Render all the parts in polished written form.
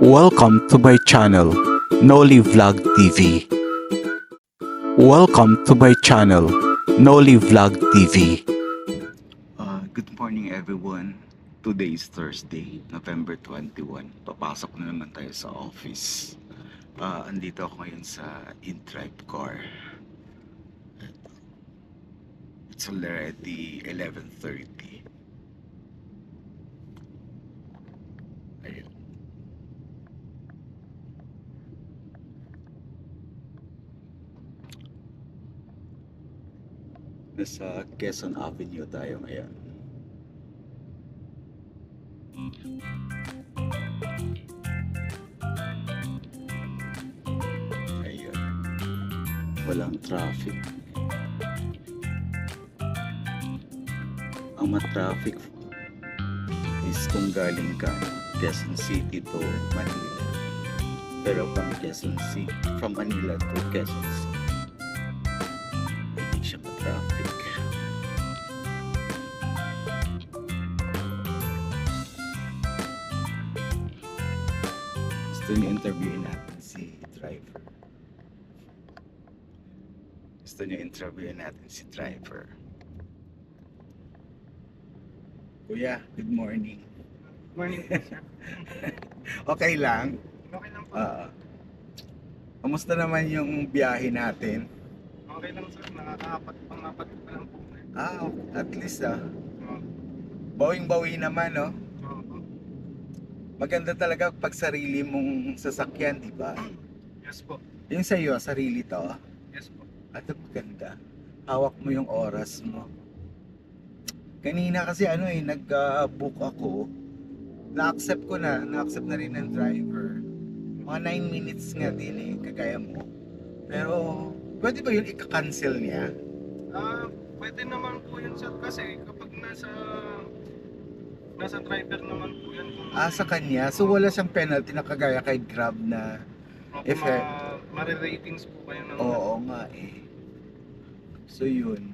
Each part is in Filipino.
Welcome to my channel, Noli Vlog TV. Welcome to my channel, Noli Vlog TV. Good morning everyone. Today is Thursday, November 21. Papasok na naman tayo sa office. Andito ako ngayon sa InDrive car. It's already 11:30. Ayun. Nasa Quezon Avenue tayo ngayon. Ayun. Walang traffic. Ang ma-traffic is kung galing ka Quezon City to Manila. Pero from Manila to Quezon City, hindi siya ma-traffic. Gusto niyo interviewin natin si driver. Kuya, good morning. Morning po, sir. Okay lang? Okay lang po. Kamusta naman yung biyahe natin? Okay lang, sir. Pang-apat pa lang po. At least Oo. bawing-bawi naman, no? Oo po. Maganda talaga pag sarili mong sasakyan, di ba? Yes po. Yung sa'yo, sarili to. Yes po. At maganda. Hawak mo yung oras mo. Kanina kasi nag-book ako. Na-accept na rin ng driver. Mga 9 minutes nga din kagaya mo. Pero, pwede ba yun ika-cancel niya? Pwede naman po yun, sir. Kasi kapag nasa driver naman po yan. Sa kanya. So wala siyang penalty na kagaya kay Grab na if Mare-ratings po kayo ng... oo nga eh. So yun.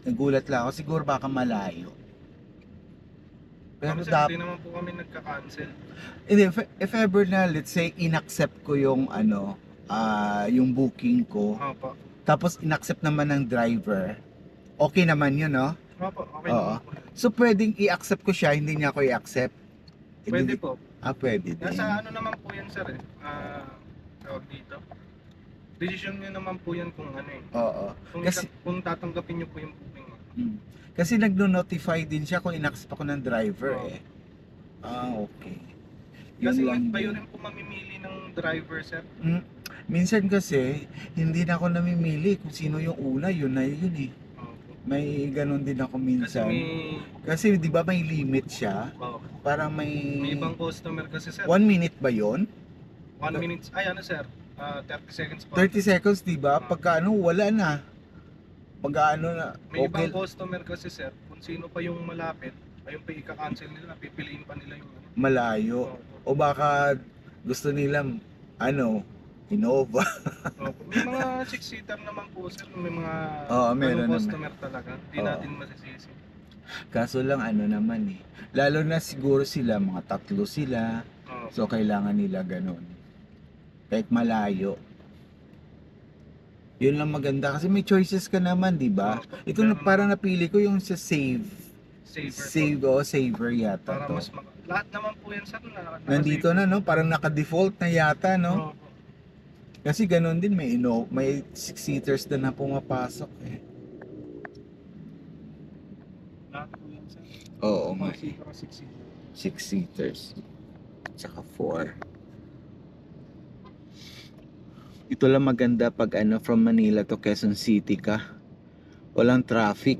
Nagulat lang ako. Siguro baka malayo. Pero Sir, hindi naman po kami nagka-cancel. if ever na, let's say, inaccept ko yung yung booking ko, Opo. tapos inaccept naman ng driver, okay naman yun, no? Opo, okay Oo. naman po. So pwedeng i-accept ko siya, hindi niya ako i-accept? Pwede po. Pwede din. Nasa ano naman po yan, sir eh. Tawag dito. Decision nyo naman po yan kung ano eh. Oo. Kung tatanggapin nyo po yung booking mo. Kasi nagno-notify din siya kung in-accept ako ng driver eh. Okay. Kasi Yun lang kayo din. rin po mamimili ng driver, sir. Minsan kasi, hindi na ako namimili kung sino yung una, yun na yun eh. Opo. May ganun din ako Kasi minsan. Kasi di ba may limit siya? Parang may ibang customer kasi, sir. 1 minute ba yon? 1 minute, ay ano, sir? 30 seconds po. 30 seconds, di ba? Pagka wala na. Pag na, May okay. ibang customer kasi, sir. Kung sino pa yung malapit, ayun pa ika-cancel nila, pipiliin pa nila yung ano. Malayo. Opo. O baka gusto nila, Innova. Opo. May mga 6-seater naman po, sir. May mga Meron naman. customer talaga. Hindi natin masisisi. Kaso lang naman eh. Lalo na siguro sila, mga 3 sila. Opo. So kailangan nila ganun. Kahit malayo. Yun lang maganda kasi may choices ka naman, di ba? Opo. Ito na parang napili ko yung sa Save. Saver. Saver yata Para to. mas lahat naman po yan, sir. Nandito na, no? Parang naka-default na yata, no? Opo. Kasi ganun din, may 6-seaters na pumapasok eh. Lahat po yan, sir. Oo, Mga may 6-seater. 6-seaters. Tsaka 4. Ito lang maganda pag from Manila to Quezon City ka. Walang traffic.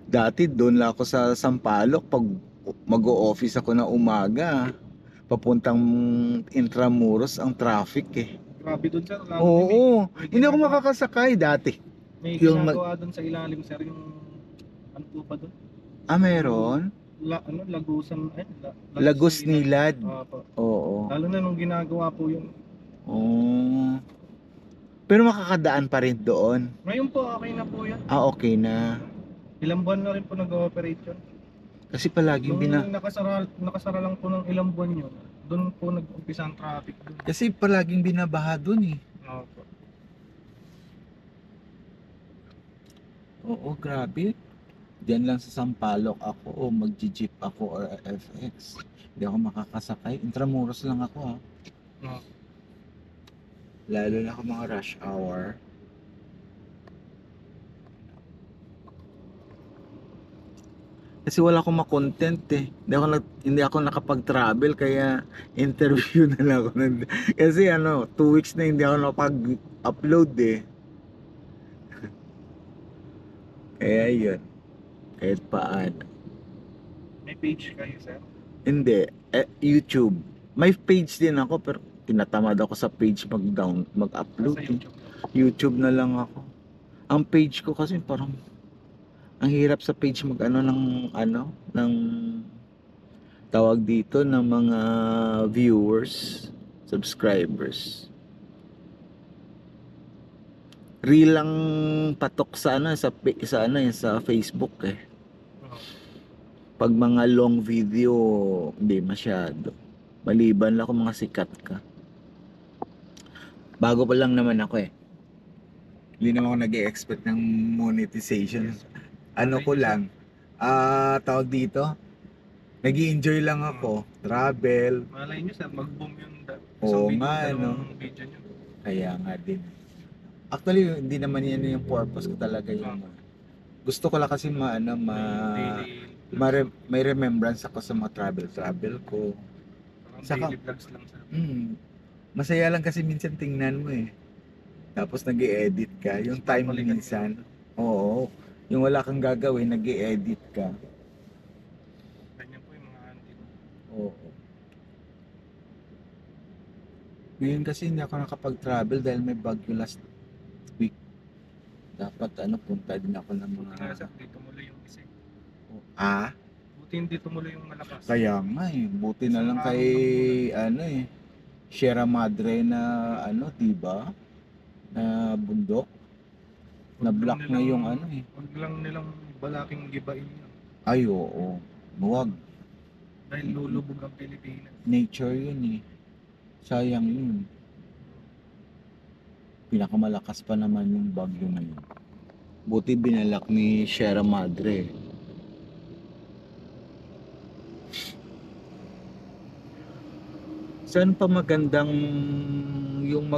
Dati doon lang ako sa Sampaloc pag mag-o-office ako na umaga. Papuntang Intramuros ang traffic eh. Grabe dun, sir. Oo, hindi ako makakasakay dati. May yung ginagawa dun sa ilalim, sir, yung ano po ba dun? Meron? Lagusan, Lagos Nilad. Opo. Oo. Lalo na nung ginagawa po yung... Oo. Pero makakadaan pa rin doon. Ngayon po, okay na po yan. Okay na. Ilang buwan na rin po nag-ooperate yun. Kasi palaging Nung nakasara lang po ng ilang buwan yun, Doon po nag-umpisa ang traffic doon. Kasi palaging binabaha dun eh. Opo. Oo, grabe. Diyan lang sa Sampaloc ako o magji-jeep ako or FX. Hindi ako makakasakay. Intramuros lang ako ha. No. Lalo na ako mga rush hour. Kasi wala akong ma-content eh. Hindi ako nakapag-travel kaya interview na lang ako. Kasi 2 weeks na hindi ako nakapag-upload eh. Kaya yun. Kahit paano. May page kayo, sir? Hindi. YouTube. May page din ako pero tinatamad ako sa page mag-upload. Sa Eh. YouTube. YouTube na lang ako. Ang page ko kasi parang ang hirap sa page ng tawag dito ng mga viewers, subscribers. Reel lang patok sa sa Facebook eh. Oo. Pag mga long video, hindi masyado. Maliban lang kung mga sikat ka. Bago pa lang naman ako eh. Hindi naman ako nag-expect ng monetization. Yes. Ano Okay, ko sir. lang, tawag dito, nag-i-enjoy lang ako, travel, Malay nyo, sir, mag-boom yung Oo isang video, nga, dalawang video nyo. kaya nga din. Actually, hindi naman yan yung purpose ko talaga yung gusto ko lang kasi may remembrance ako sa mga travel ko. Parang Saka- daily vlogs lang, sir. Masaya lang kasi minsan tingnan mo eh. Tapos nag-i-edit ka, yung time Balikan minsan. Oo, yung wala kang gagawin, nag-i-edit ka. Ganyan po yung mga auntie ko. Oo. Ngayon kasi hindi ako nakapag-travel dahil may bagyo last week. Dapat punta din ako ng mga... Buti nga, sir, di tumuloy yung isa. Buti hindi tumuloy yung malakas. Kaya nga eh, buti na lang kay Sierra Madre na diba? Na bundok. Wag Na lang block na nilang- yung Wag lang nilang balaking gibain yun. Ay oo, huwag. Dahil lulubog ang Pilipinas. Nature yun eh. Sayang yun. Pinakamalakas pa naman yung bagyo na yun. Buti binalak ni Sierra Madre. Saan pa magandang yung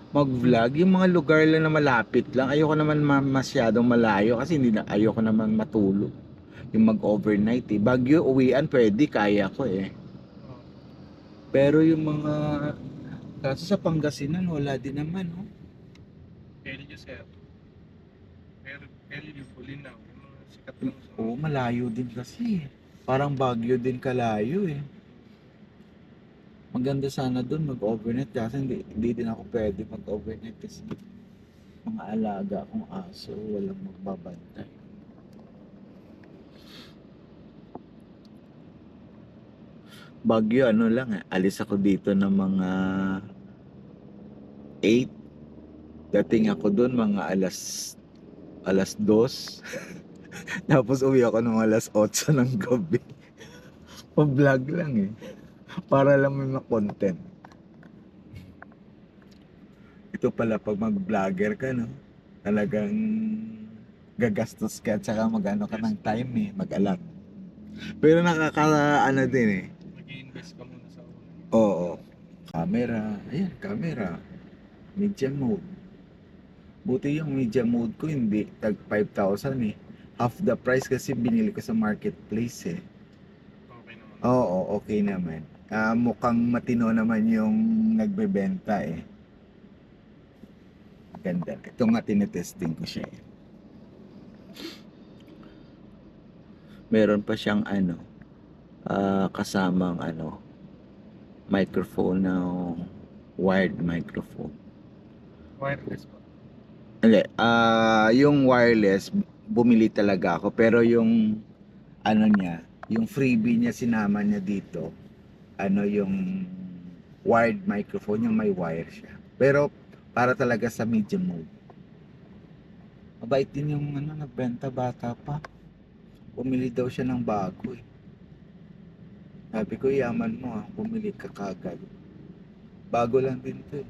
mag-vlog, yung mga lugar lang na malapit lang. Ayoko naman masyadong malayo kasi ayoko naman matulog. Yung mag-overnight eh. Baguio, uwian, pwede, kaya ko eh. Oh. Pero yung mga, kaso sa Pangasinan, wala din naman, no? LU, sir. LU, Bulinaw. Yung mga sikat lang sa... Oo, malayo din kasi. Parang Baguio din kalayo eh. Maganda sana doon mag-overnight kasi hindi din ako pwede mag-overnight kasi mga alaga akong aso, walang magbabantay. Baguio lang alis ako dito ng mga 8. Dating ako doon mga alas 2. Tapos uwi ako ng alas 8 ng gabi. Pa-vlog lang eh. Para lang may content. Ito pala pag mag-vlogger ka, no? Talagang gagastos ka at saka mag-ano ka ng time eh, mag-alat. Pero din eh. Mag-i-invest ka muna sa una. Oo. Camera. Ayan, camera. Media mode. Buti yung media mode ko hindi tag 5,000 eh. Half the price kasi binili ko sa marketplace eh. Okay naman. Oo, okay naman. Mukhang matino naman yung nagbebenta eh. Ganda. Ito nga tinetesting ko siya eh. Meron pa siyang kasamang microphone na wired microphone. Wireless pa. Hindi, yung wireless bumili talaga ako pero yung niya, yung freebie niya sinama niya dito, yung wired microphone, yung may wire siya. Pero para talaga sa medium mode. Mabait din yung nagbenta, bata pa. Bumili daw siya ng bago eh. Sabi ko, yaman mo ha, bumili ka kagad. Bago lang din to eh.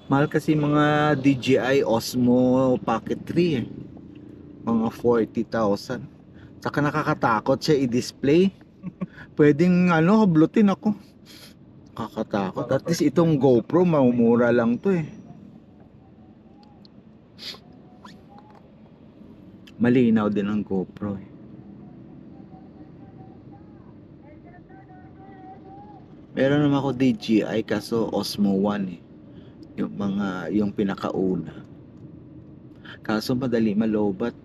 Mahal kasi mga DJI Osmo Pocket 3 eh. Mga 40,000. Saka nakakatakot siya i-display. Pwedeng ano, hablutin ako. Nakakatakot. At least itong GoPro, mamumura lang to eh. Malinaw din ang GoPro eh. Meron naman ako DJI kaso Osmo 1 eh. Yung pinakauna. Kaso madali malobat.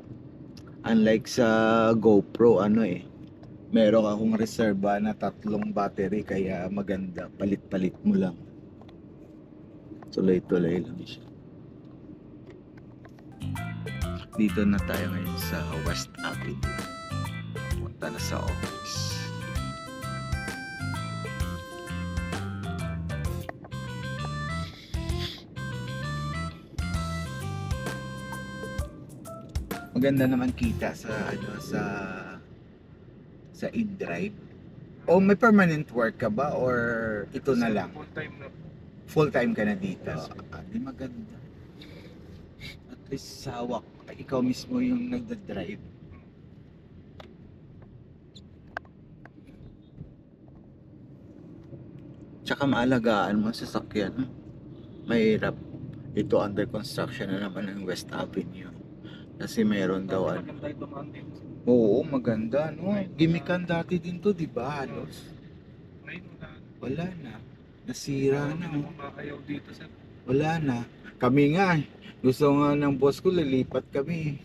Unlike sa GoPro, ano eh. Meron akong reserva na 3 battery kaya maganda. Palit-palit mo lang. Tuloy-tuloy lang siya. Dito na tayo ngayon sa West Avenue. Punta na sa office. Maganda naman kita sa InDrive. O may permanent work ka ba or ito na lang? Full time na. Full time ka na dito? Yes. Di maganda. At least hawak. Ikaw mismo yung nagda-drive. Tsaka maalagaan mo sa sasakyan. Mahirap. Ito under construction na naman ng West Avenue. Kasi meron daw ano. Maganda ito man din. Oo, maganda no. Gimikan dati din to, di ba? Halos. Ngayon Wala na. Nasira na. Hindi naman makayaw dito sir. Wala na. Kami nga, gusto nga ng boss ko, lilipat kami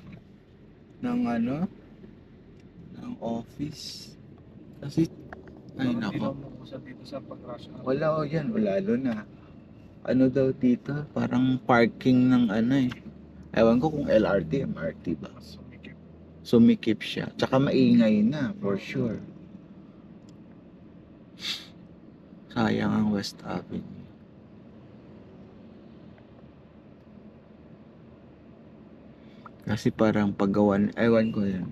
ng ano, ng office. Kasi, ay Hindi nako. naman makusap dito sa pag-rush hour. Wala o yan, lalo na. Ano daw dito, parang parking ng ano eh. Ewan ko kung LRT, MRT ba. Mas sumikip. Sumikip siya. Tsaka maingay na, for sure. Sayang ang West Avenue. Kasi parang paggawan, ewan ko yan.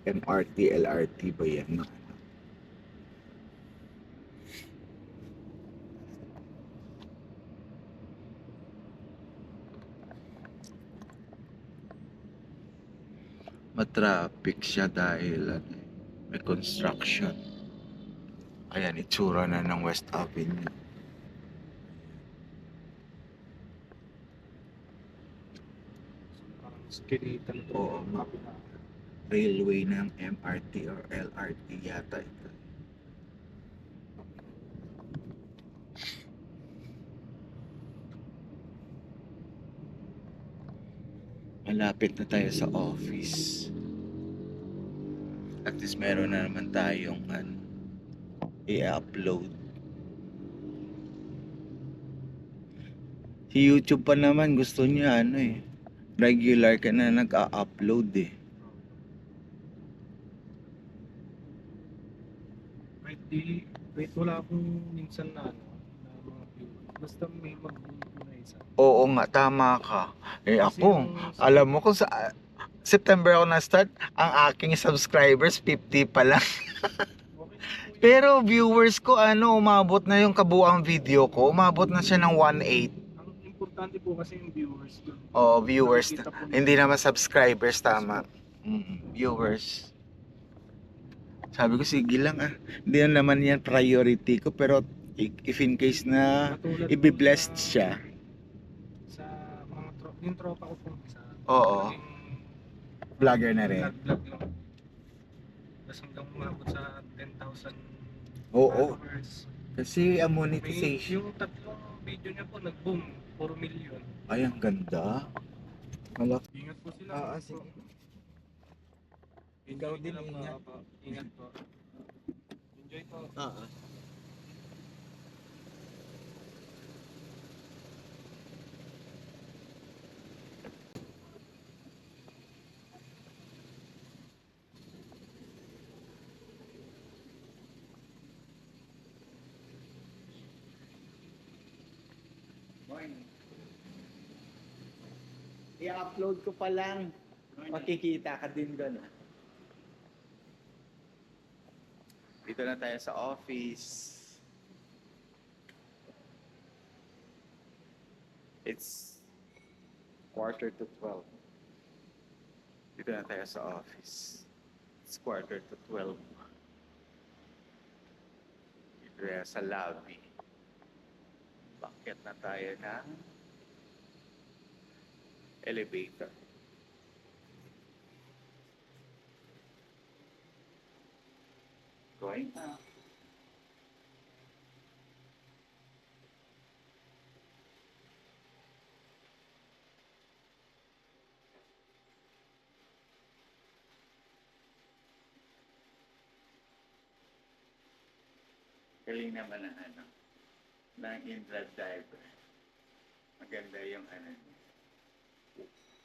MRT, LRT ba yan? Matraffic siya dahil ano, may construction. Ayan, itsura na ng West Avenue. Parang skinita na ito. Oo. Railway ng MRT or LRT yata ito. Malapit na tayo sa office. At least meron na naman tayong ano, i-upload. Si YouTube pa naman gusto niya ano eh. Regular ka na nag-a-upload eh. Wait, wala akong minsan na ano, na mga view. Basta may mag-view na isa. Oo nga, tama ka. Eh Kasi ako, yung alam mo kung sa September ako na-start, ang aking subscribers 50 pa lang. okay. Pero viewers ko ano, umabot na yung kabuang video ko, umabot na siya ng 1.8. Ang importante po kasi yung viewers doon. Oo, viewers. Nakikita po Hindi naman subscribers, tama. Viewers. Sabi ko, sige lang ah. Hindi na naman yan priority ko, pero if in case na Katulad i-blessed po siya. Sa mga yung tropa ko po sa Oo. naging Vlogger na rin. vlog lang. Tapos hanggang umabot sa 10,000 Oo. followers. Kasi ang May, monetization. yung tatlong video niya po nag-boom, 4 million. Ay, ang ganda. Malaki. Ingat po sila. Sige. Ikaw din, ingat. ingat po. Ingat po. Enjoy po. I-upload ko pa lang. Makikita ka din doon. Dito na tayo sa office. It's 11:45. Dito na tayo sa office. It's 11:45. Dito na sa lobby. Bakit na tayo ng elevator. Going up. Galing naman ang ng in-drive diver. Maganda yung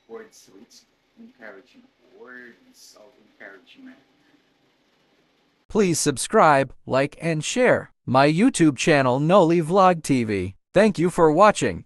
word switch, encouraging words of encouragement. Please subscribe, like and share my YouTube channel Noli Vlog TV. Thank you for watching.